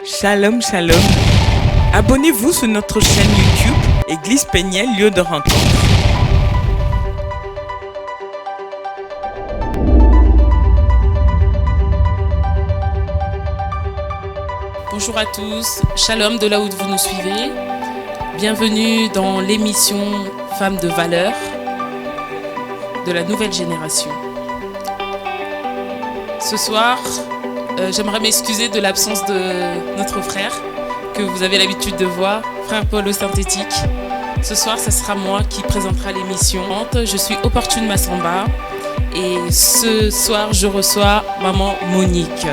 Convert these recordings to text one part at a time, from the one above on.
Shalom, shalom. Abonnez-vous sur notre chaîne YouTube, Église Péniel, lieu de rencontre. Bonjour à tous, shalom de là où vous nous suivez. Bienvenue dans l'émission Femmes de valeur de la nouvelle génération. Ce soir, j'aimerais m'excuser de l'absence de notre frère que vous avez l'habitude de voir, frère Paul au synthétique. Ce soir, ce sera moi qui présentera l'émission. Je suis Opportune Massamba et ce soir, je reçois Maman Monique.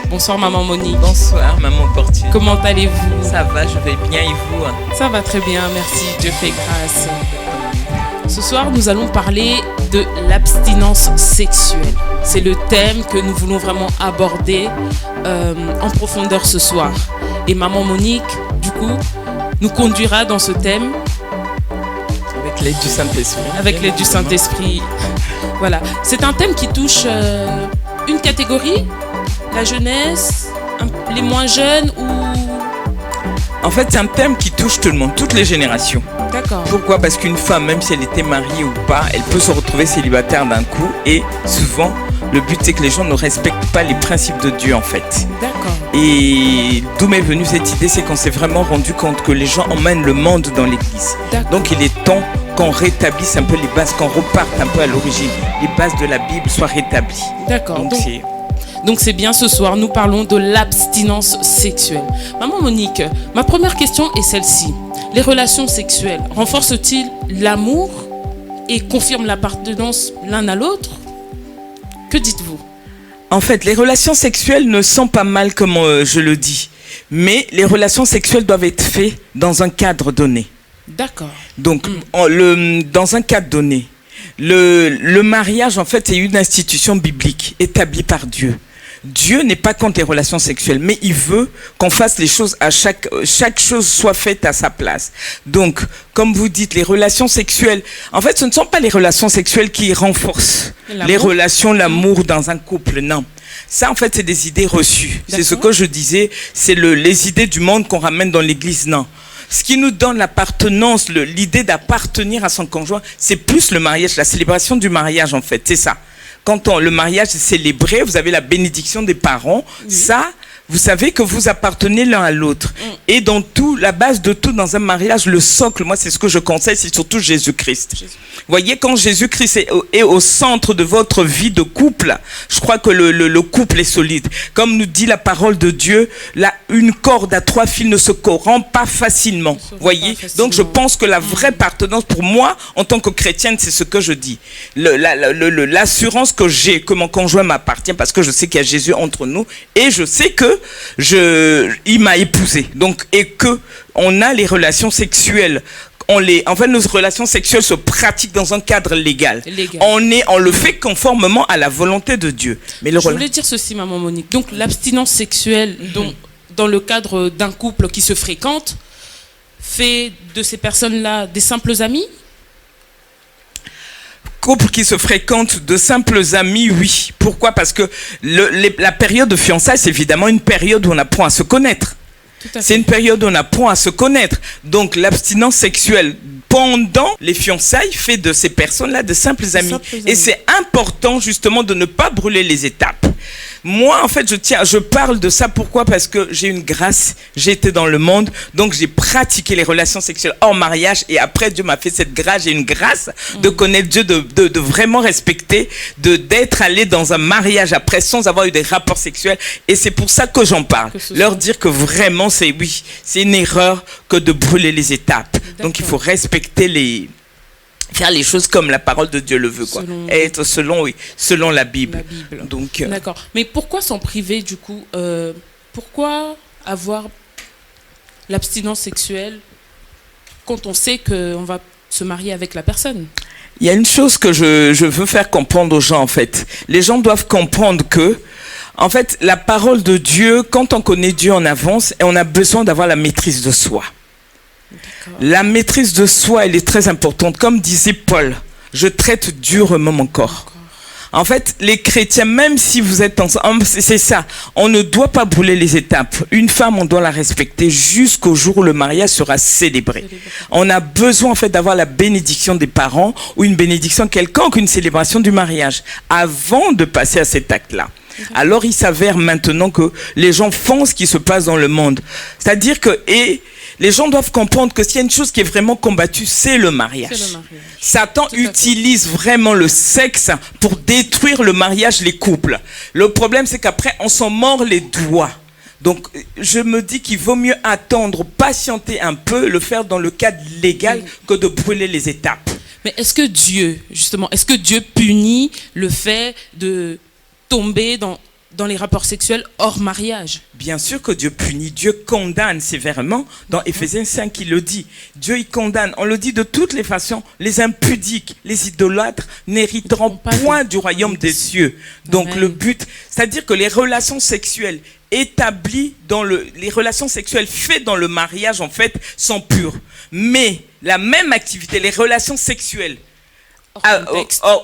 Bonsoir Maman Monique. Bonsoir Maman Opportune. Comment allez-vous? Ça va, je vais bien et vous? Ça va très bien, merci, Dieu fait grâce. Ce soir, nous allons parler de l'abstinence sexuelle. C'est le thème que nous voulons vraiment aborder en profondeur ce soir. Et Maman Monique, du coup, nous conduira dans ce thème. Avec l'aide du Saint-Esprit. Avec l'aide du Saint-Esprit. Voilà. C'est un thème qui touche une catégorie, la jeunesse, les moins jeunes ou... En fait, c'est un thème qui touche tout le monde, toutes les générations. D'accord. Pourquoi? Parce qu'une femme, même si elle était mariée ou pas, elle peut se retrouver célibataire d'un coup. Et souvent, le but, c'est que les gens ne respectent pas les principes de Dieu, en fait. D'accord. Et d'où m'est venue cette idée, c'est qu'on s'est vraiment rendu compte que les gens emmènent le monde dans l'église. D'accord. Donc, il est temps qu'on rétablisse un peu les bases, qu'on reparte un peu à l'origine. Les bases de la Bible soient rétablies. D'accord. Donc c'est bien, ce soir, nous parlons de l'abstinence sexuelle. Maman Monique, ma première question est celle-ci. Les relations sexuelles renforcent-ils l'amour et confirment l'appartenance l'un à l'autre? Que dites-vous? En fait, les relations sexuelles ne sont pas mal comme je le dis. Mais les relations sexuelles doivent être faites dans un cadre donné. D'accord. Donc, dans un cadre donné. Le mariage, en fait, c'est une institution biblique établie par Dieu. Dieu n'est pas contre les relations sexuelles, mais il veut qu'on fasse les choses chaque chose soit faite à sa place. Donc, comme vous dites, les relations sexuelles, en fait, ce ne sont pas les relations sexuelles qui renforcent les relations, l'amour dans un couple, non. Ça, en fait, c'est des idées reçues. C'est ce que je disais, c'est les idées du monde qu'on ramène dans l'église, non. Ce qui nous donne l'appartenance, l'idée d'appartenir à son conjoint, c'est plus le mariage, la célébration du mariage, en fait, c'est ça. Quand le mariage est célébré, vous avez la bénédiction des parents. Oui. Ça, vous savez que vous appartenez l'un à l'autre. Et dans tout, la base de tout dans un mariage, le socle, moi c'est ce que je conseille, c'est surtout Jésus-Christ. Vous voyez, quand Jésus-Christ est au centre de votre vie de couple, je crois que le couple est solide. Comme nous dit la parole de Dieu, une corde à 3 fils ne se corrompt pas facilement. Vous voyez, donc je pense que la vraie appartenance pour moi, en tant que chrétienne, c'est ce que je dis. L'assurance que j'ai, que mon conjoint m'appartient, parce que je sais qu'il y a Jésus entre nous, et je sais que il m'a épousé. Donc, et que on a les relations sexuelles. En fait, nos relations sexuelles se pratiquent dans un cadre légal. On le fait conformément à la volonté de Dieu. Mais je voulais dire ceci, Maman Monique. Donc, l'abstinence sexuelle, dans le cadre d'un couple qui se fréquente, fait de ces personnes-là des simples amis? Couple qui se fréquentent, de simples amis, oui. Pourquoi? Parce que la période de fiançailles, c'est évidemment une période où on apprend à se connaître. C'est une période où on apprend à se connaître. Donc l'abstinence sexuelle pendant les fiançailles fait de ces personnes-là de simples amis. Et c'est important justement de ne pas brûler les étapes. Moi, en fait, je parle de ça. Pourquoi? Parce que j'ai une grâce. J'ai été dans le monde, donc j'ai pratiqué les relations sexuelles hors mariage. Et après, Dieu m'a fait cette grâce. J'ai une grâce de connaître Dieu, de vraiment respecter, d'être allé dans un mariage après sans avoir eu des rapports sexuels. Et c'est pour ça que j'en parle. Leur dire que vraiment, c'est une erreur que de brûler les étapes. Donc, il faut respecter faire les choses comme la parole de Dieu le veut, quoi. Être selon la Bible. Donc, d'accord. Mais pourquoi s'en priver, du coup? Pourquoi avoir l'abstinence sexuelle quand on sait qu'on va se marier avec la personne? Il y a une chose que je veux faire comprendre aux gens, en fait. Les gens doivent comprendre que, en fait, la parole de Dieu, quand on connaît Dieu en avance, et on a besoin d'avoir la maîtrise de soi. La maîtrise de soi, elle est très importante. Comme disait Paul, je traite durement mon corps. En fait, les chrétiens, même si vous êtes ensemble, c'est ça. On ne doit pas brûler les étapes. Une femme, on doit la respecter jusqu'au jour où le mariage sera célébré. On a besoin, en fait, d'avoir la bénédiction des parents ou une bénédiction quelconque, une célébration du mariage, avant de passer à cet acte-là. Alors, il s'avère maintenant que les gens font ce qui se passe dans le monde. C'est-à-dire que, les gens doivent comprendre que s'il y a une chose qui est vraiment combattue, c'est le mariage. Satan utilise vraiment le sexe pour détruire le mariage, les couples. Le problème, c'est qu'après, on s'en mord les doigts. Donc, je me dis qu'il vaut mieux attendre, patienter un peu, le faire dans le cadre légal que de brûler les étapes. Mais est-ce que Dieu, justement, est-ce que Dieu punit le fait de tomber dans les rapports sexuels hors mariage? Bien sûr que Dieu punit, Dieu condamne sévèrement. Dans Éphésiens 5, il le dit. Dieu, il condamne. On le dit de toutes les façons. Les impudiques, les idolâtres n'hériteront point du royaume des cieux. Donc Amen. Le but, c'est-à-dire que les relations sexuelles établies les relations sexuelles faites dans le mariage, en fait, sont pures. Mais la même activité, les relations sexuelles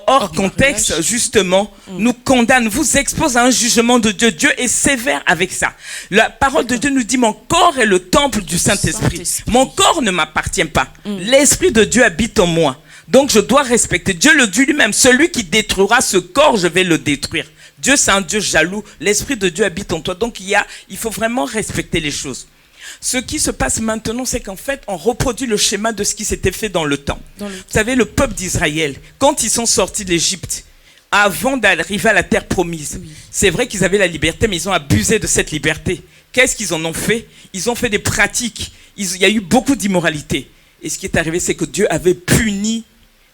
hors contexte, justement, nous condamne, vous expose à un jugement de Dieu. Dieu est sévère avec ça. La parole de Dieu nous dit, mon corps est le temple du Saint-Esprit. Mon corps ne m'appartient pas. L'Esprit de Dieu habite en moi. Donc je dois respecter. Dieu le dit lui-même, celui qui détruira ce corps, je vais le détruire. Dieu, c'est un Dieu jaloux. L'Esprit de Dieu habite en toi. Donc il faut vraiment respecter les choses. Ce qui se passe maintenant, c'est qu'en fait, on reproduit le schéma de ce qui s'était fait dans le temps. Vous savez, le peuple d'Israël, quand ils sont sortis d'Égypte, avant d'arriver à la terre promise, c'est vrai qu'ils avaient la liberté, mais ils ont abusé de cette liberté. Qu'est-ce qu'ils en ont fait? Ils ont fait des pratiques. Il y a eu beaucoup d'immoralité. Et ce qui est arrivé, c'est que Dieu avait puni.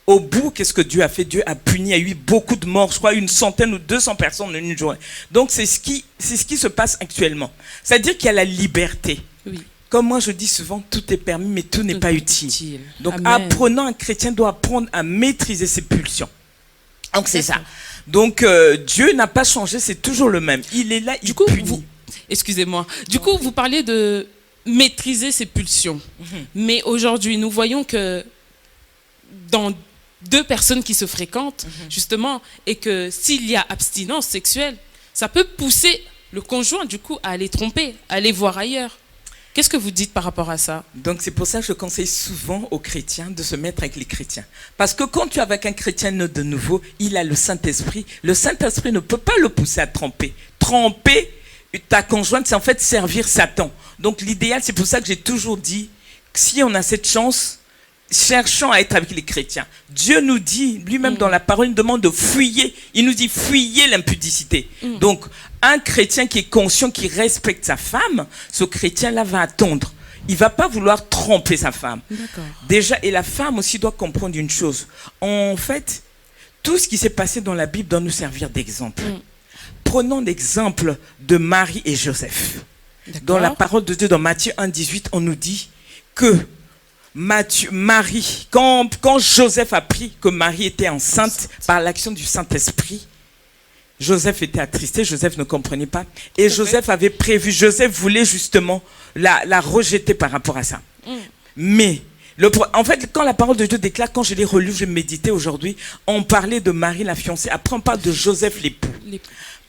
Au bout, qu'est-ce que Dieu a fait? Dieu a puni, il y a eu beaucoup de morts, je crois 100 ou 200 personnes en une journée. Donc c'est ce qui se passe actuellement. C'est-à-dire qu'il y a la liberté. Oui. Comme moi je dis souvent, tout est permis, mais tout n'est pas utile. Donc apprenant, un chrétien doit apprendre à maîtriser ses pulsions. Donc c'est ça. Donc Dieu n'a pas changé, c'est toujours le même. Il est là, il punit. Excusez-moi. Du coup, vous parlez de maîtriser ses pulsions. Mais aujourd'hui, nous voyons que dans deux personnes qui se fréquentent, justement, et que s'il y a abstinence sexuelle, ça peut pousser le conjoint, du coup, à aller tromper, à aller voir ailleurs. Qu'est-ce que vous dites par rapport à ça? Donc c'est pour ça que je conseille souvent aux chrétiens de se mettre avec les chrétiens. Parce que quand tu es avec un chrétien de nouveau, il a le Saint-Esprit. Le Saint-Esprit ne peut pas le pousser à tromper. Tromper ta conjointe, c'est en fait servir Satan. Donc l'idéal, c'est pour ça que j'ai toujours dit, si on a cette chance, cherchons à être avec les chrétiens. Dieu nous dit, lui-même dans la parole, il nous demande de fuyer. Il nous dit fuyer l'impudicité. Donc, un chrétien qui est conscient, qui respecte sa femme, ce chrétien-là va attendre. Il ne va pas vouloir tromper sa femme. Déjà, et la femme aussi doit comprendre une chose. En fait, tout ce qui s'est passé dans la Bible doit nous servir d'exemple. Prenons l'exemple de Marie et Joseph. Dans la parole de Dieu, dans Matthieu 1,18, on nous dit que Marie, quand Joseph a appris que Marie était enceinte par l'action du Saint-Esprit, Joseph était attristé, Joseph ne comprenait pas. Et Joseph avait prévu, Joseph voulait justement la rejeter par rapport à ça. Mais, en fait, quand la parole de Dieu déclare, quand je l'ai relu, je méditais aujourd'hui, on parlait de Marie la fiancée, après on parle de Joseph l'époux.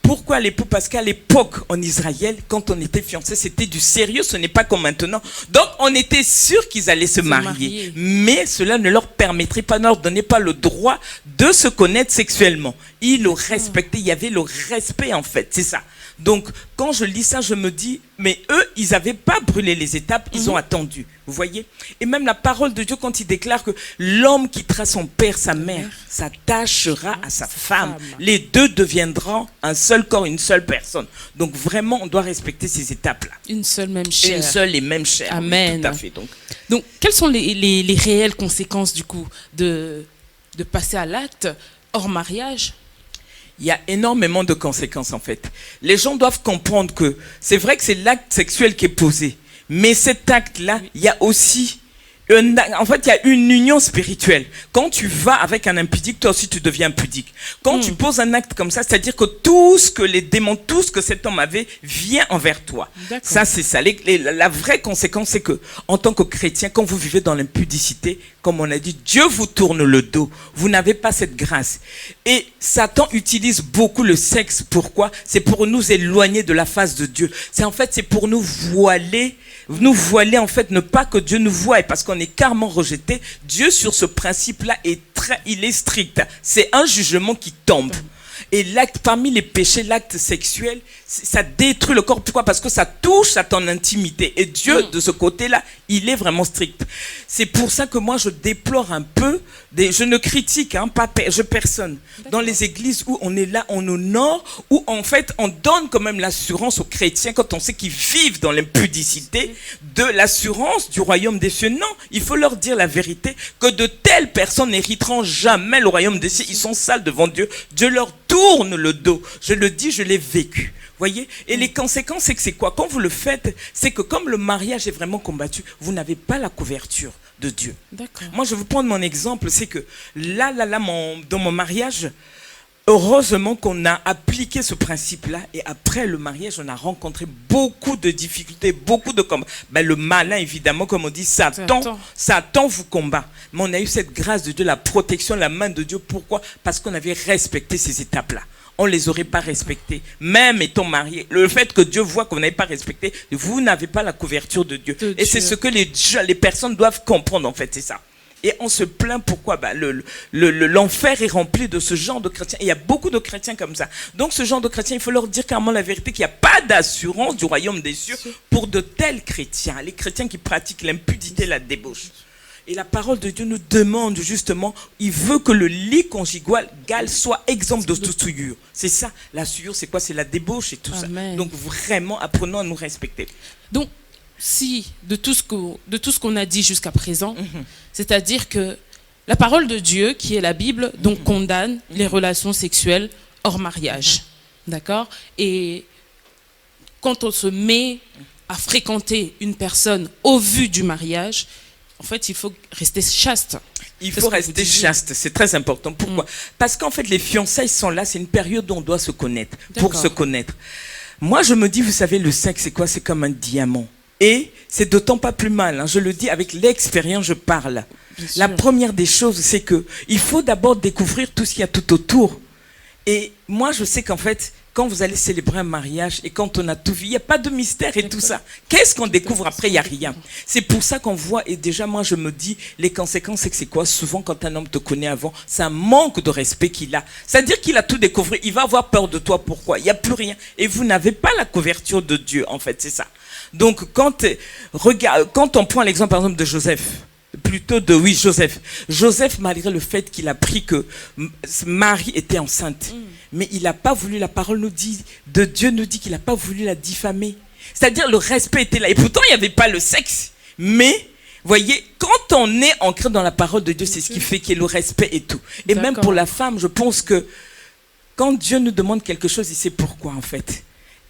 Pourquoi l'époux? Parce qu'à l'époque, en Israël, quand on était fiancé, c'était du sérieux, ce n'est pas comme maintenant. Donc, on était sûr qu'ils allaient se marier. Mais cela ne leur permettrait pas, ne leur donnait pas le droit de se connaître sexuellement. Ils le respectaient, il y avait le respect en fait, c'est ça. Donc, quand je lis ça, je me dis, mais eux, ils n'avaient pas brûlé les étapes, ils ont attendu. Vous voyez? Et même la parole de Dieu, quand il déclare que l'homme quittera son père, sa mère, s'attachera à sa femme. Les deux deviendront un seul corps, une seule personne. Donc, vraiment, on doit respecter ces étapes-là. Une seule même chair. Une seule et même chair. Amen. Oui, tout à fait. Donc, quelles sont les réelles conséquences, du coup, de passer à l'acte hors mariage? Il y a énormément de conséquences en fait. Les gens doivent comprendre que c'est vrai que c'est l'acte sexuel qui est posé, mais cet acte-là, il y a aussi En fait, il y a une union spirituelle. Quand tu vas avec un impudique, toi aussi tu deviens impudique. Quand tu poses un acte comme ça, c'est-à-dire que tout ce que les démons, tout ce que cet homme avait, vient envers toi. Ça, c'est ça. La vraie conséquence, c'est que, en tant que chrétien, quand vous vivez dans l'impudicité, comme on a dit, Dieu vous tourne le dos. Vous n'avez pas cette grâce. Et Satan utilise beaucoup le sexe. Pourquoi? C'est pour nous éloigner de la face de Dieu. C'est pour nous voiler en fait, ne pas que Dieu nous voie, parce qu'on est carrément rejeté. Dieu, sur ce principe-là, il est strict. C'est un jugement qui tombe. Et l'acte, parmi les péchés, l'acte sexuel, ça détruit le corps. Pourquoi? Parce que ça touche à ton intimité. Et Dieu, de ce côté-là, il est vraiment strict. C'est pour ça que moi, je déplore un peu, je ne critique pas personne. Dans les églises où on est là, on honore, où en fait, on donne quand même l'assurance aux chrétiens, quand on sait qu'ils vivent dans l'impudicité, de l'assurance du royaume des cieux. Non, il faut leur dire la vérité, que de telles personnes n'hériteront jamais le royaume des cieux. Ils sont sales devant Dieu. Dieu leur tourne le dos. Je le dis, je l'ai vécu. Voyez? Et les conséquences, c'est quoi? Quand vous le faites, c'est que comme le mariage est vraiment combattu, vous n'avez pas la couverture de Dieu. Moi, je vais vous prendre mon exemple, c'est que dans mon mariage, heureusement qu'on a appliqué ce principe-là, et après le mariage, on a rencontré beaucoup de difficultés, beaucoup de combats. Le malin, évidemment, comme on dit, Satan vous combat. Mais on a eu cette grâce de Dieu, la protection, la main de Dieu. Pourquoi? Parce qu'on avait respecté ces étapes-là. On ne les aurait pas respectées. Même étant mariés, le fait que Dieu voit que vous n'avez pas respecté, vous n'avez pas la couverture de Dieu. Et c'est ce que les personnes doivent comprendre, en fait, c'est ça. Et on se plaint pourquoi l'enfer est rempli de ce genre de chrétiens. Et il y a beaucoup de chrétiens comme ça. Donc ce genre de chrétiens, il faut leur dire carrément la vérité, qu'il n'y a pas d'assurance du royaume des cieux pour de tels chrétiens. Les chrétiens qui pratiquent l'impudicité, la débauche. Et la parole de Dieu nous demande justement, il veut que le lit conjugal soit exempt de toute souillure. C'est ça, la souillure, c'est quoi? C'est la débauche et tout ça. Donc vraiment, apprenons à nous respecter. Donc, si de tout ce qu'on a dit jusqu'à présent, c'est-à-dire que la parole de Dieu, qui est la Bible, donc condamne les relations sexuelles hors mariage. D'accord? Et quand on se met à fréquenter une personne au vu du mariage, en fait, il faut rester chaste. Il faut rester chaste, c'est très important. Pourquoi? Parce qu'en fait, les fiançailles sont là, c'est une période où on doit se connaître, pour se connaître. Moi, je me dis, vous savez, le sexe, c'est quoi? C'est comme un diamant. Et c'est d'autant pas plus mal, je le dis avec l'expérience, je parle. La première des choses, c'est que il faut d'abord découvrir tout ce qu'il y a tout autour. Et moi, je sais qu'en fait, quand vous allez célébrer un mariage et quand on a tout vu, il n'y a pas de mystère et tout ça. Qu'est-ce qu'on découvre après? Il n'y a rien. C'est pour ça qu'on voit, et déjà moi je me dis, les conséquences c'est que c'est quoi? Souvent quand un homme te connaît avant, c'est un manque de respect qu'il a. C'est-à-dire qu'il a tout découvert, il va avoir peur de toi. Pourquoi? Il n'y a plus rien. Et vous n'avez pas la couverture de Dieu, en fait, c'est ça. Donc quand on prend l'exemple par exemple de Joseph, Joseph. Joseph, malgré le fait qu'il a appris que Marie était enceinte, mais il n'a pas voulu, la parole nous dit, de Dieu nous dit qu'il n'a pas voulu la diffamer. C'est-à-dire le respect était là. Et pourtant, il n'y avait pas le sexe. Mais, voyez, quand on est ancré dans la parole de Dieu, c'est ce qui fait qu'il y ait le respect et tout. Et même pour la femme, je pense que quand Dieu nous demande quelque chose, il sait pourquoi en fait.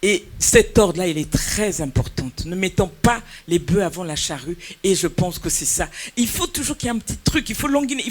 Et cet ordre-là, il est très important. Ne mettons pas les bœufs avant la charrue. Et je pense que c'est ça. Il faut toujours qu'il y ait un petit truc. Il faut longuiner.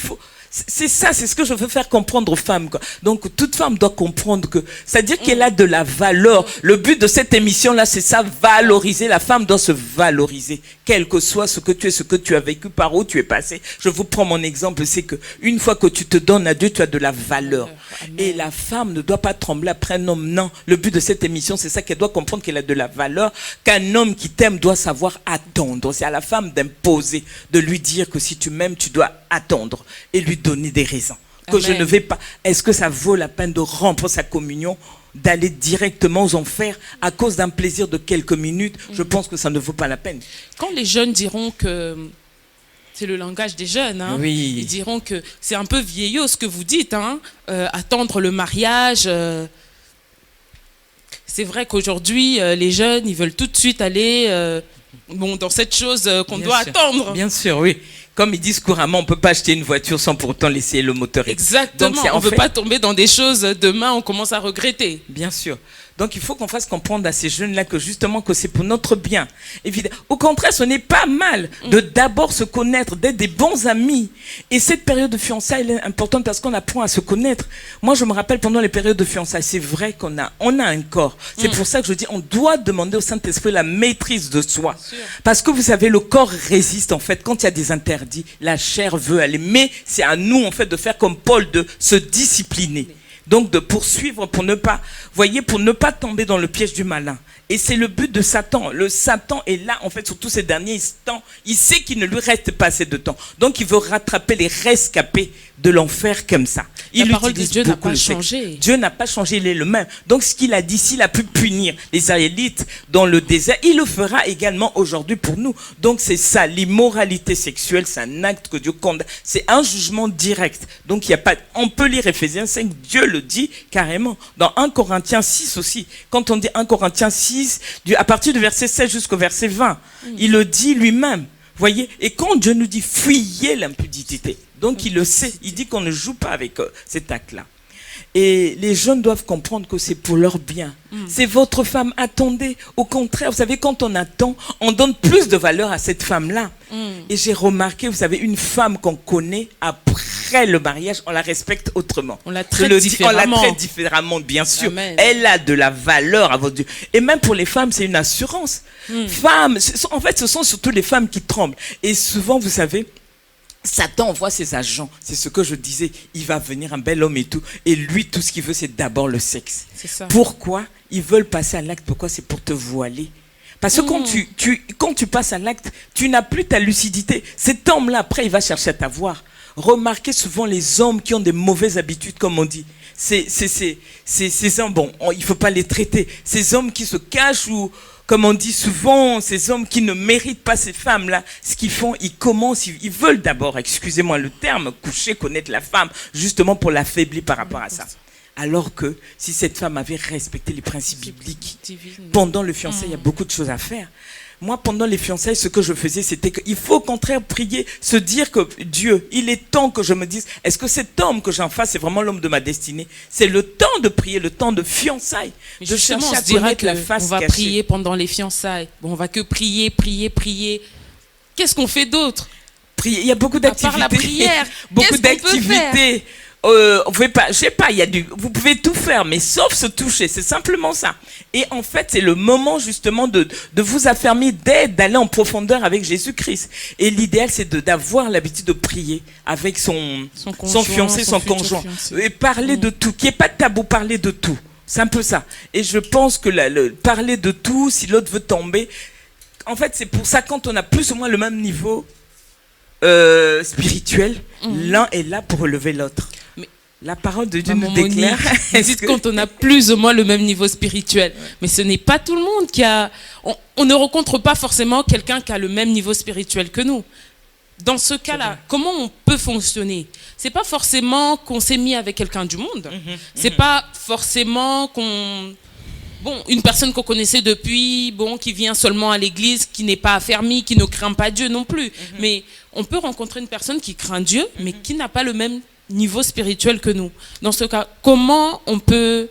C'est ça, c'est ce que je veux faire comprendre aux femmes, quoi. Donc, toute femme doit comprendre que, c'est-à-dire qu'elle a de la valeur. Le but de cette émission-là, c'est ça, valoriser. La femme doit se valoriser. Quel que soit ce que tu es, ce que tu as vécu, par où tu es passé. Je vous prends mon exemple, c'est que une fois que tu te donnes à Dieu, tu as de la valeur. Amen. Et la femme ne doit pas trembler après un homme. Non. Le but de cette émission, c'est ça, qu'elle doit comprendre qu'elle a de la valeur, qu'un homme qui t'aime doit savoir attendre. C'est à la femme d'imposer, de lui dire que si tu m'aimes, tu dois attendre et lui donner des raisons. Que je ne vais pas. Est-ce que ça vaut la peine de rompre sa communion, d'aller directement aux enfers à cause d'un plaisir de quelques minutes? Je pense que ça ne vaut pas la peine. Quand les jeunes diront que c'est le langage des jeunes, oui. Ils diront que c'est un peu vieillot ce que vous dites, attendre le mariage. C'est vrai qu'aujourd'hui, les jeunes, ils veulent tout de suite aller dans cette chose qu'on doit attendre. Bien sûr, oui. Comme ils disent couramment, on ne peut pas acheter une voiture sans pour autant laisser le moteur. Exactement, donc, on ne veut pas tomber dans des choses, demain on commence à regretter. Bien sûr. Donc il faut qu'on fasse comprendre à ces jeunes-là que justement que c'est pour notre bien. Évidemment. Au contraire, ce n'est pas mal de d'abord se connaître, d'être des bons amis. Et cette période de fiançailles, elle est importante parce qu'on apprend à se connaître. Moi, je me rappelle pendant les périodes de fiançailles, c'est vrai qu'on a un corps. C'est pour ça que je dis, on doit demander au Saint-Esprit la maîtrise de soi. Parce que vous savez, le corps résiste en fait. Quand il y a des interdits, la chair veut aller. Mais c'est à nous en fait de faire comme Paul, de se discipliner. Donc de poursuivre pour ne pas, voyez, pour ne pas tomber dans le piège du malin. Et c'est le but de Satan. Le Satan est là, en fait, sur tous ces derniers instants. Il sait qu'il ne lui reste pas assez de temps. Donc il veut rattraper les rescapés de l'enfer comme ça. La parole de Dieu n'a pas changé. Dieu n'a pas changé, il est le même. Donc ce qu'il a dit, s'il a pu punir les Israélites dans le désert, il le fera également aujourd'hui pour nous. Donc c'est ça, l'immoralité sexuelle, c'est un acte que Dieu condamne. C'est un jugement direct. Donc il y a pas, on peut lire Ephésiens 5, Dieu le dit carrément. Dans 1 Corinthiens 6 aussi, quand on dit 1 Corinthiens 6, à partir du verset 16 jusqu'au verset 20, il le dit lui-même. Voyez, et quand Dieu nous dit fuyez l'impudicité, donc il le sait, il dit qu'on ne joue pas avec cet acte-là. Et les jeunes doivent comprendre que c'est pour leur bien. C'est votre femme, attendez. Au contraire, vous savez, quand on attend, on donne plus de valeur à cette femme-là. Et j'ai remarqué, vous savez, une femme qu'on connaît après le mariage, on la respecte autrement. On la traite différemment. On la traite différemment, bien sûr. Amen. Elle a de la valeur à votre Dieu. Et même pour les femmes, c'est une assurance. Femmes, en fait, ce sont surtout les femmes qui tremblent. Et souvent, vous savez, Satan envoie ses agents, c'est ce que je disais, il va venir un bel homme et tout, et lui tout ce qu'il veut c'est d'abord le sexe. C'est ça. Pourquoi ils veulent passer à l'acte? Pourquoi? C'est pour te voiler. Parce que quand tu passes à l'acte, tu n'as plus ta lucidité. Cet homme-là, après, il va chercher à t'avoir. Remarquez souvent les hommes qui ont des mauvaises habitudes, comme on dit. Ces hommes, bon, il faut pas les traiter. Ces hommes qui se cachent ou, comme on dit souvent, ces hommes qui ne méritent pas ces femmes-là, ce qu'ils font, ils commencent, ils veulent d'abord, excusez-moi le terme, coucher, connaître la femme, justement pour l'affaiblir par rapport à ça. Alors que si cette femme avait respecté les principes bibliques, pendant le fiançailles, il y a beaucoup de choses à faire. Moi, pendant les fiançailles, ce que je faisais, c'était qu'il faut au contraire prier, se dire que Dieu, il est temps que je me dise, est-ce que cet homme que j'en fasse, c'est vraiment l'homme de ma destinée? C'est le temps de prier, le temps de fiançailles, mais de chercher à connaître la face on va cachée. prier pendant les fiançailles. Bon, on va que prier, prier, prier. Qu'est-ce qu'on fait d'autre? Prier. Il y a beaucoup d'activités. À part la prière, beaucoup d'activités. Vous pouvez pas, je sais pas, vous pouvez tout faire, mais sauf se toucher, c'est simplement ça. Et en fait, c'est le moment justement de vous affermir, d'aller en profondeur avec Jésus-Christ. Et l'idéal, c'est d'avoir l'habitude de prier avec son fiancé, son conjoint. Et parler de tout, qu'il n'y ait pas de tabou, parler de tout. C'est un peu ça. Et je pense que parler de tout, si l'autre veut tomber, en fait, c'est pour ça, quand on a plus ou moins le même niveau spirituel, l'un est là pour relever l'autre. Mais la parole de Dieu nous déclare. Dites quand on a plus ou moins le même niveau spirituel. Mais ce n'est pas tout le monde qui a. On ne rencontre pas forcément quelqu'un qui a le même niveau spirituel que nous. Dans ce cas-là, comment on peut fonctionner? C'est pas forcément qu'on s'est mis avec quelqu'un du monde. C'est pas forcément une personne qu'on connaissait depuis, qui vient seulement à l'église, qui n'est pas affermie, qui ne craint pas Dieu non plus. Mais on peut rencontrer une personne qui craint Dieu, mais qui n'a pas le même niveau spirituel que nous. Dans ce cas, comment on peut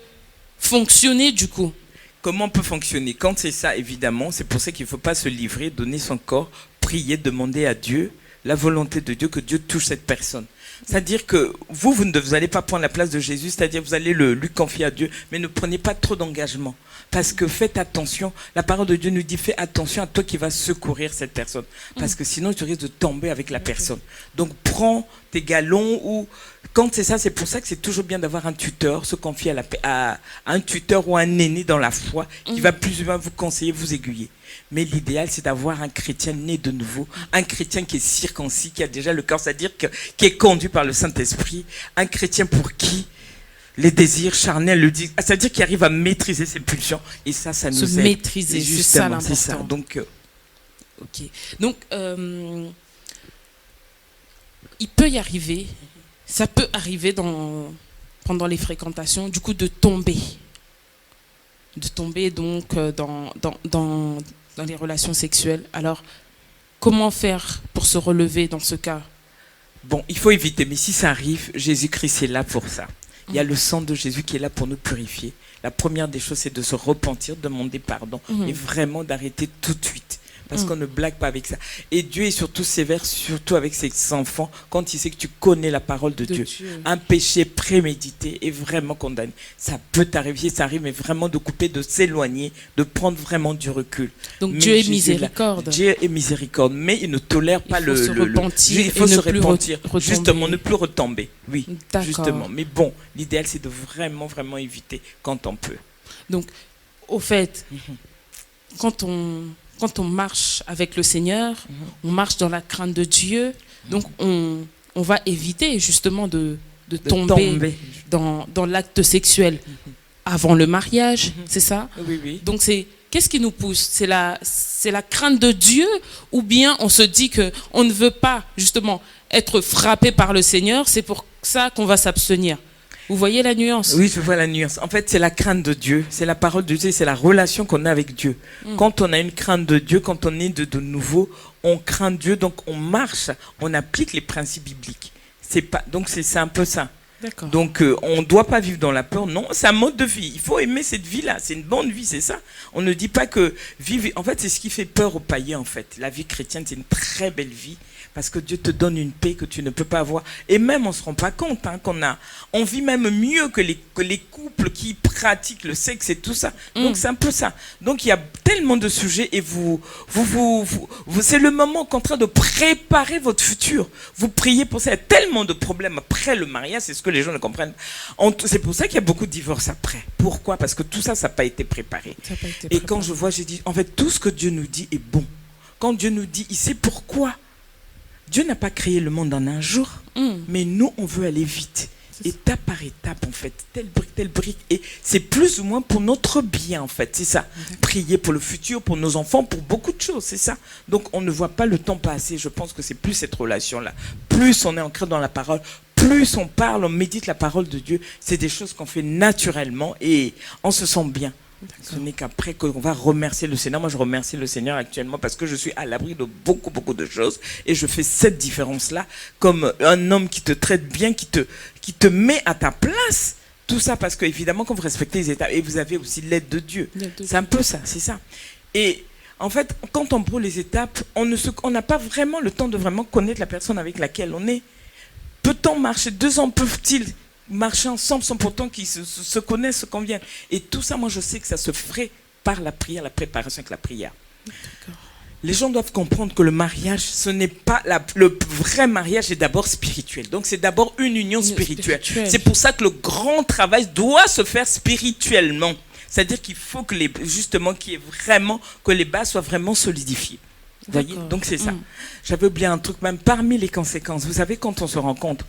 fonctionner du coup? Comment on peut fonctionner? Quand c'est ça, évidemment, c'est pour ça qu'il ne faut pas se livrer, donner son corps, prier, demander à Dieu, la volonté de Dieu, que Dieu touche cette personne. C'est-à-dire que vous n'allez pas prendre la place de Jésus, c'est-à-dire vous allez lui confier à Dieu, mais ne prenez pas trop d'engagement. Parce que faites attention, la parole de Dieu nous dit, fais attention à toi qui vas secourir cette personne. Parce que sinon, tu risques de tomber avec la personne. Donc, prends tes galons ou... Quand c'est ça, c'est pour ça que c'est toujours bien d'avoir un tuteur, se confier à un tuteur ou un aîné dans la foi qui va plus ou moins vous conseiller, vous aiguiller. Mais l'idéal, c'est d'avoir un chrétien né de nouveau, un chrétien qui est circoncis, qui a déjà le corps, c'est-à-dire qui est conduit par le Saint-Esprit, un chrétien pour qui les désirs charnels le disent, c'est-à-dire qui arrive à maîtriser ses pulsions, et ça nous aide. Se maîtriser, c'est ça l'important. C'est ça. Donc, ok. Donc, il peut y arriver, ça peut arriver pendant les fréquentations, du coup, de tomber donc dans les relations sexuelles. Alors, comment faire pour se relever dans ce cas? Bon, il faut éviter, mais si ça arrive, Jésus-Christ est là pour ça. Il y a le sang de Jésus qui est là pour nous purifier. la première des choses, c'est de se repentir, demander pardon et vraiment d'arrêter tout de suite. Parce qu'on ne blague pas avec ça. Et Dieu est surtout sévère, surtout avec ses enfants, quand il sait que tu connais la parole de Dieu. Un péché prémédité est vraiment condamné. Ça peut t'arriver, ça arrive, mais vraiment de couper, de s'éloigner, de prendre vraiment du recul. Donc mais Dieu est miséricorde. Dieu est miséricorde, mais il ne tolère pas il faut se repentir, il faut se repentir, retomber. justement, ne plus retomber. Oui, D'accord. justement. Mais bon, l'idéal, c'est de vraiment, vraiment éviter quand on peut. Donc, au fait, quand on marche avec le Seigneur, on marche dans la crainte de Dieu, donc on va éviter justement de tomber dans l'acte sexuel avant le mariage, c'est ça? Oui, oui. Donc qu'est-ce qui nous pousse? C'est la crainte de Dieu, ou bien on se dit qu'on ne veut pas justement être frappé par le Seigneur, c'est pour ça qu'on va s'abstenir? Vous voyez la nuance? Oui, je vois la nuance. En fait, c'est la crainte de Dieu, c'est la parole de Dieu, c'est la relation qu'on a avec Dieu. Quand on a une crainte de Dieu, quand on est de nouveau, on craint Dieu, donc on marche, on applique les principes bibliques. Donc c'est un peu ça. D'accord. Donc on ne doit pas vivre dans la peur, non, c'est un mode de vie. Il faut aimer cette vie-là, c'est une bonne vie, c'est ça. On ne dit pas que vivre, en fait c'est ce qui fait peur aux païens en fait. La vie chrétienne c'est une très belle vie. Parce que Dieu te donne une paix que tu ne peux pas avoir. Et même, on ne se rend pas compte on vit même mieux que les couples qui pratiquent le sexe et tout ça. Donc, c'est un peu ça. Donc, il y a tellement de sujets et c'est le moment au contraire de préparer votre futur. Vous priez pour ça. Il y a tellement de problèmes après le mariage, c'est ce que les gens ne comprennent. C'est pour ça qu'il y a beaucoup de divorces après. Pourquoi? Parce que tout ça, ça n'a pas été préparé. Et quand je vois, j'ai dit, en fait, tout ce que Dieu nous dit est bon. Quand Dieu nous dit, il sait pourquoi. Dieu n'a pas créé le monde en un jour, mais nous, on veut aller vite. Étape par étape, en fait, telle brique. Et c'est plus ou moins pour notre bien, en fait, c'est ça. Prier pour le futur, pour nos enfants, pour beaucoup de choses, c'est ça. Donc, on ne voit pas le temps passer. Je pense que c'est plus cette relation-là. Plus on est ancré dans la parole, plus on parle, on médite la parole de Dieu. C'est des choses qu'on fait naturellement et on se sent bien. Ce n'est qu'après qu'on va remercier le Seigneur. Moi, je remercie le Seigneur actuellement parce que je suis à l'abri de beaucoup, beaucoup de choses. Et je fais cette différence-là comme un homme qui te traite bien, qui te met à ta place. Tout ça parce qu'évidemment, quand vous respectez les étapes, et vous avez aussi l'aide de Dieu. C'est un peu ça, c'est ça. Et en fait, quand on prend les étapes, on n'a pas vraiment le temps de vraiment connaître la personne avec laquelle on est. Peut-on marcher 2 ans, peuvent-ils marcher ensemble sans pourtant qu'ils se connaissent, se conviennent. Et tout ça, moi, je sais que ça se ferait par la prière, la préparation avec la prière. Les gens doivent comprendre que le mariage, ce n'est pas le vrai mariage est d'abord spirituel. Donc, c'est d'abord une union spirituelle. C'est pour ça que le grand travail doit se faire spirituellement. C'est-à-dire qu'il faut que que les bases soient vraiment solidifiées. Vous voyez? Donc, c'est ça. J'avais oublié un truc, même parmi les conséquences. Vous savez, quand on se rencontre,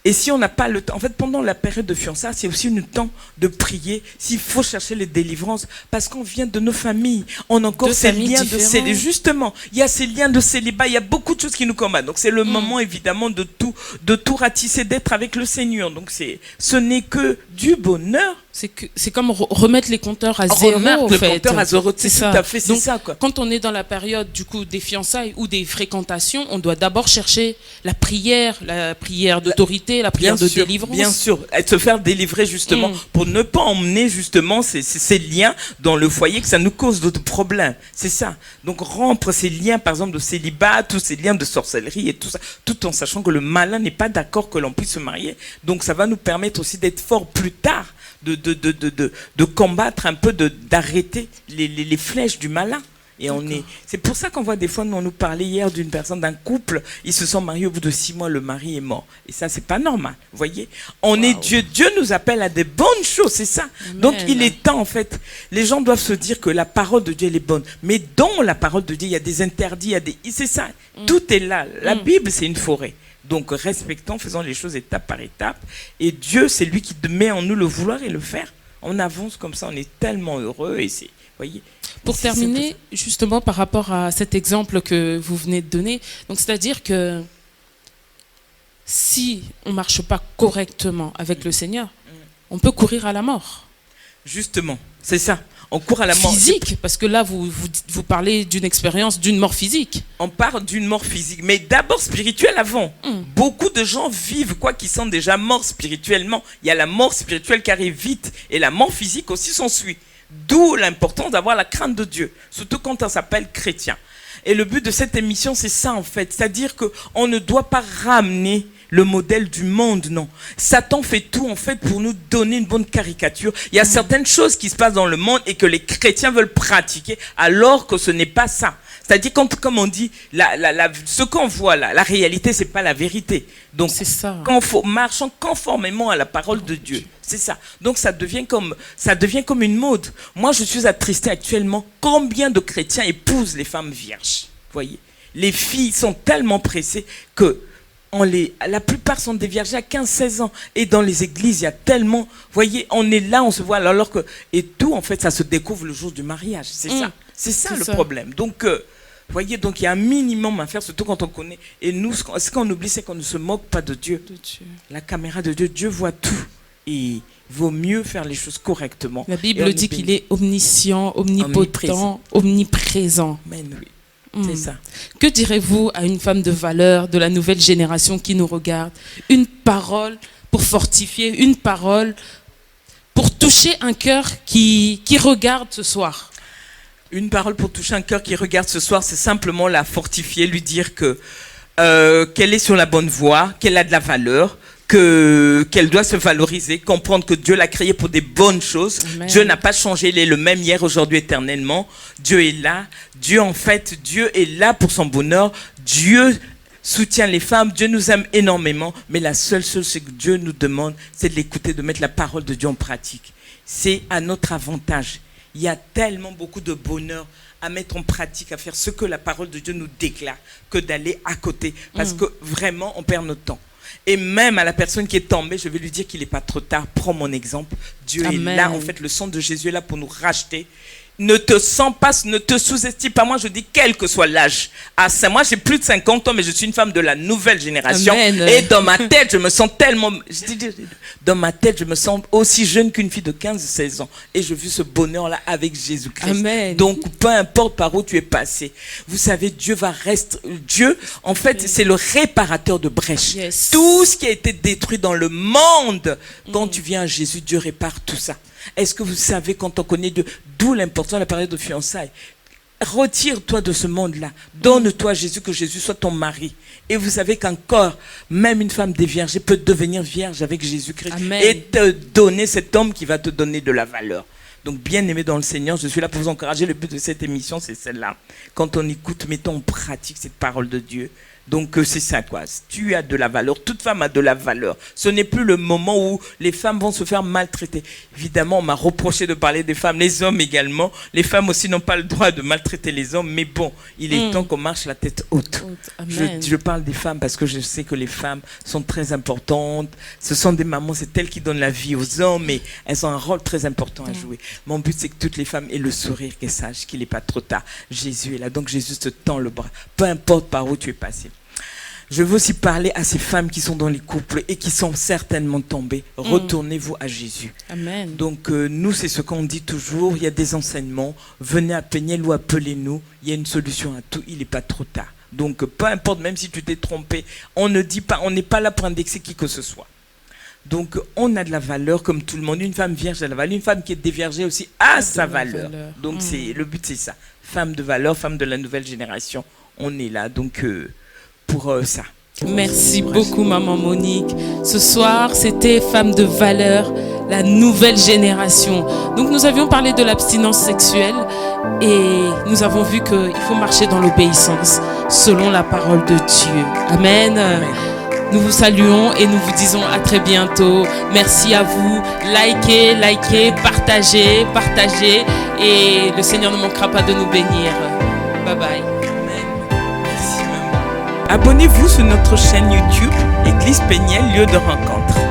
et si on n'a pas le temps, en fait, pendant la période de fiançailles, c'est aussi une temps de prier, s'il faut chercher les délivrances, parce qu'on vient de nos familles, on a encore ces liens de célibat. Justement, il y a ces liens de célibat, il y a beaucoup de choses qui nous combattent. Donc, c'est le moment, évidemment, de tout ratisser, d'être avec le Seigneur. Donc, ce n'est que du bonheur. C'est comme remettre les compteurs à zéro, en fait. Le compteur à zéro, c'est ça. Tout à fait, c'est donc, ça, quoi. Quand on est dans la période, du coup, des fiançailles ou des fréquentations, on doit d'abord chercher la prière d'autorité, la prière de délivrance. Bien sûr, se faire délivrer, justement, pour ne pas emmener, justement, ces liens dans le foyer, que ça nous cause d'autres problèmes. C'est ça. Donc, rompre ces liens, par exemple, de célibat, tous ces liens de sorcellerie et tout ça, tout en sachant que le malin n'est pas d'accord que l'on puisse se marier. Donc, ça va nous permettre aussi d'être forts plus tard, de combattre un peu, d'arrêter les flèches du malin. Et c'est pour ça qu'on voit des fois, on nous parlait hier d'une personne, d'un couple, ils se sont mariés au bout de 6 mois, le mari est mort. Et ça, c'est pas normal. Vous voyez? On est Dieu. Dieu nous appelle à des bonnes choses, c'est ça. Amen. Donc, il est temps, en fait. Les gens doivent se dire que la parole de Dieu, elle est bonne. Mais dans la parole de Dieu, il y a des interdits, c'est ça. Tout est là. La Bible, c'est une forêt. Donc, respectons, faisons les choses étape par étape. Et Dieu, c'est lui qui met en nous le vouloir et le faire. On avance comme ça, on est tellement heureux. Et voyez. Pour terminer, justement, par rapport à cet exemple que vous venez de donner, donc c'est-à-dire que si on ne marche pas correctement avec le Seigneur, on peut courir à la mort. Justement, c'est ça. On court à la mort physique, parce que là, vous parlez d'une expérience d'une mort physique. On parle d'une mort physique, mais d'abord spirituelle avant. Beaucoup de gens vivent quoi qu'ils sont déjà morts spirituellement. Il y a la mort spirituelle qui arrive vite et la mort physique aussi s'ensuit. D'où l'importance d'avoir la crainte de Dieu, surtout quand on s'appelle chrétien. Et le but de cette émission, c'est ça en fait, c'est-à-dire qu'on ne doit pas ramener le modèle du monde, non. Satan fait tout en fait pour nous donner une bonne caricature. Il y a certaines choses qui se passent dans le monde et que les chrétiens veulent pratiquer alors que ce n'est pas ça. C'est-à-dire comme on dit, ce qu'on voit là, la réalité, c'est pas la vérité. Donc c'est ça. Marchons conformément à la parole de Dieu. C'est ça. Donc ça devient comme une mode. Moi, je suis attristé actuellement. Combien de chrétiens épousent les femmes vierges? Vous voyez, les filles sont tellement pressées que la plupart sont des vierges à 15-16 ans. Et dans les églises, il y a tellement... Vous voyez, on est là, on se voit alors que... Et tout, en fait, ça se découvre le jour du mariage. C'est ça. C'est ça le problème. Donc, vous voyez, donc il y a un minimum à faire, surtout quand on connaît. Et nous, ce qu'on oublie, c'est qu'on ne se moque pas de Dieu. La caméra de Dieu, Dieu voit tout. Et il vaut mieux faire les choses correctement. La Bible dit qu'il est omniscient, omnipotent, omniprésent. Amen, oui. C'est ça. Que direz-vous à une femme de valeur de la nouvelle génération qui nous regarde? Une parole pour fortifier, une parole pour toucher un cœur qui regarde ce soir. Une parole pour toucher un cœur qui regarde ce soir, c'est simplement la fortifier, lui dire que qu'elle est sur la bonne voie, qu'elle a de la valeur, qu'elle doit se valoriser, comprendre que Dieu l'a créée pour des bonnes choses. Amen. Dieu n'a pas changé, il est le même hier, aujourd'hui, éternellement. Dieu est là. Dieu est là pour son bonheur. Dieu soutient les femmes. Dieu nous aime énormément. Mais la seule chose que Dieu nous demande, c'est de l'écouter, de mettre la parole de Dieu en pratique. C'est à notre avantage. Il y a tellement beaucoup de bonheur à mettre en pratique, à faire ce que la parole de Dieu nous déclare, que d'aller à côté. Parce que vraiment, on perd notre temps. Et même à la personne qui est tombée, je vais lui dire qu'il n'est pas trop tard. Prends mon exemple. Dieu est là. En fait, le sang de Jésus est là pour nous racheter. Ne te sens pas, ne te sous-estime pas. Moi, je dis quel que soit l'âge. Moi, j'ai plus de 50 ans, mais je suis une femme de la nouvelle génération. Amen. Et dans ma tête, je me sens tellement... Dans ma tête, je me sens aussi jeune qu'une fille de 15-16 ans. Et je vis ce bonheur-là avec Jésus-Christ. Amen. Donc, peu importe par où tu es passé, vous savez, Dieu va rester... Dieu, en fait, c'est le réparateur de brèches. Yes. Tout ce qui a été détruit dans le monde, quand tu viens à Jésus, Dieu répare tout ça. Est-ce que vous savez, quand on connaît Dieu, d'où l'importance de la période de fiançailles? Retire-toi de ce monde-là. Donne-toi à Jésus, que Jésus soit ton mari. Et vous savez qu'encore, même une femme déviergée peut devenir vierge avec Jésus-Christ. Amen. Et te donner cet homme qui va te donner de la valeur. Donc, bien aimé dans le Seigneur, je suis là pour vous encourager. Le but de cette émission, c'est celle-là. Quand on écoute, mettons en pratique cette parole de Dieu. Donc c'est ça quoi, tu as de la valeur, toute femme a de la valeur. Ce n'est plus le moment où les femmes vont se faire maltraiter. Évidemment, on m'a reproché de parler des femmes, les hommes également. Les femmes aussi n'ont pas le droit de maltraiter les hommes, mais bon, il est temps qu'on marche la tête haute. Je parle des femmes parce que je sais que les femmes sont très importantes. Ce sont des mamans, c'est elles qui donnent la vie aux hommes, mais elles ont un rôle très important à jouer. Mon but, c'est que toutes les femmes aient le sourire, qu'elles sachent qu'il n'est pas trop tard. Jésus est là, donc Jésus te tend le bras, peu importe par où tu es passé. Je veux aussi parler à ces femmes qui sont dans les couples et qui sont certainement tombées. Retournez-vous à Jésus. Amen. Donc nous, c'est ce qu'on dit toujours. Il y a des enseignements. Venez à Péniel ou appelez-nous. Il y a une solution à tout. Il n'est pas trop tard. Donc peu importe, même si tu t'es trompé, on ne dit pas, on n'est pas là pour indexer qui que ce soit. Donc on a de la valeur comme tout le monde. Une femme vierge a de la valeur. Une femme qui est déviergée aussi a sa valeur. Donc le but, c'est ça. Femme de valeur, femme de la nouvelle génération. On est là. Donc... pour ça. Merci beaucoup, Maman Monique. Ce soir, c'était Femme de valeur, la nouvelle génération. Donc, nous avions parlé de l'abstinence sexuelle et nous avons vu qu'il faut marcher dans l'obéissance selon la parole de Dieu. Amen. Amen. Nous vous saluons et nous vous disons à très bientôt. Merci à vous. Likez, partagez. Et le Seigneur ne manquera pas de nous bénir. Bye bye. Abonnez-vous sur notre chaîne YouTube, Église Péniel, lieu de rencontre.